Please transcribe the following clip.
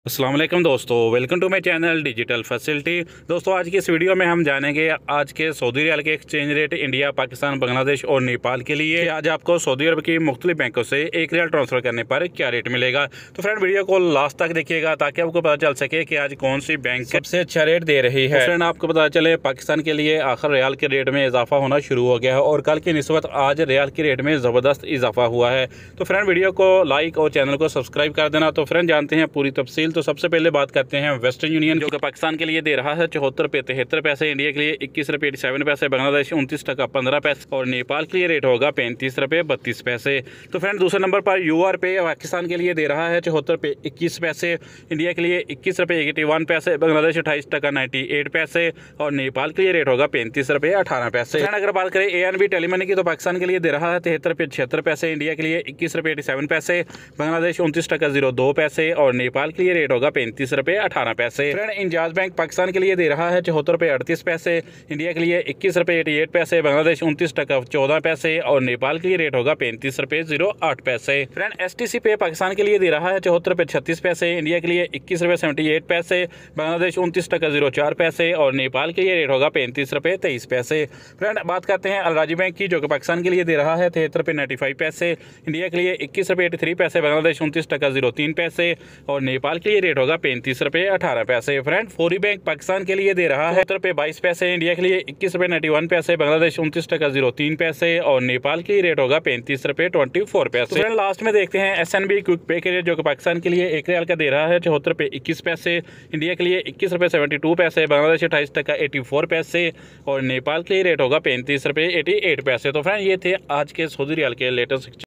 अस्सलाम वालेकुम दोस्तों, welcome to my channel digital facility. दोस्तों आज की इस वीडियो में हम जानेंगे आज के सऊदी रियाल के exchange rate India, Pakistan, Bangladesh और नेपाल के लिए। आज आपको सऊदी अरब की मुख्तलिफ बैंकों से एक रियाल ट्रांसफर करने पर क्या रेट मिलेगा। तो फ्रेंड वीडियो को लास्ट तक देखिएगा ताकि आपको पता चल सके कि आज कौन सी बैंक सबसे अच्छा रेट दे रही है। फ्रेंड आपको पता चले पाकिस्तान के लिए आखिर रियाल के रेट में इजाफा होना शुरू हो गया है और कल की निस्बत आज रियाल के रेट में ज़बरदस्त इजाफा हुआ है। तो फ्रेंड वीडियो को लाइक और चैनल को सब्सक्राइब कर देना। तो फ्रेंड जानते हैं पूरी तफसील। तो सबसे पहले बात करते हैं वेस्टर्न यूनियन, जो कि पाकिस्तान के लिए दे रहा है 74 रुपये 73 पैसे, इंडिया के लिए 21 रुपये 87 पैसे, बांग्लादेश 29 टका 15 पैसे और नेपाल के लिए रेट होगा 35 रुपये 32 पैसे। तो फ्रेंड दूसरे नंबर पर यूआर पे पाकिस्तान के लिए दे रहा है 74 रुपये 21 पैसे, इंडिया के लिए 21 रुपये 81 पैसे, बांग्लादेश 28 टका 98 पैसे और नेपाल के लिए रेट होगा 35 रुपये 18 पैसे। फ्रेंड अगर बात करें ANB टेलीमनी की, तो पाकिस्तान के लिए दे रहा है 73 रुपये 76 पैसे, इंडिया के लिए 21 रुपये 87 पैसे, बांग्लादेश 29 टका 02 पैसे और नेपाल के लिए रेट होगा 35 रुपये 18 पैसे। फ्रेंड इंजाज बैंक पाकिस्तान के लिए दे रहा है 74 रुपये 38 पैसे, इंडिया के लिए 21 रुपये 88 पैसे, बांग्लादेश 29 टका 14 पैसे और नेपाल के लिए रेट होगा 35 रुपये 08 पैसे। फ्रेंड STC पे पाकिस्तान के लिए दे रहा है 74 रुपये 36 पैसे, इंडिया के लिए 21 रुपये 78 पैसे, बांग्लादेश 29 टका 04 पैसे और नेपाल के लिए रेट होगा 35 रुपये 23 पैसे। फ्रेंड बात करते हैं अलराजी बैंक की, जो कि पाकिस्तान के लिए दे रहा है 73 रुपये 95 पैसे, इंडिया के लिए 21 रुपये 83 पैसे, बांग्लादेश 29 टका 03 पैसे और नेपाल के लिए रेट होगा 35 रुपये 18 पैसे। फ्रेंड फौरी बैंक पाकिस्तान के लिए दे रहा है 70 रुपये 22 पैसे, इंडिया के लिए 21 रुपये 91 पैसे, बांग्लादेश 29 टका 03 पैसे और नेपाल के लिए रेट होगा 35 रुपये 24 पैसे। तो फ्रेंड लास्ट में देखते हैं SNB क्विक पे के रेट, जो कि पाकिस्तान के लिए एक रियाल का दे रहा है 74 रुपये 21 पैसे, इंडिया के लिए 21 रुपये 72 पैसे, बांग्लादेश 28 टका 84 पैसे और नेपाल के लिए रेट होगा 35 रुपये 88 पैसे। तो फ्रेंड ये थे आज के सऊदी रियाल के लेटेस्ट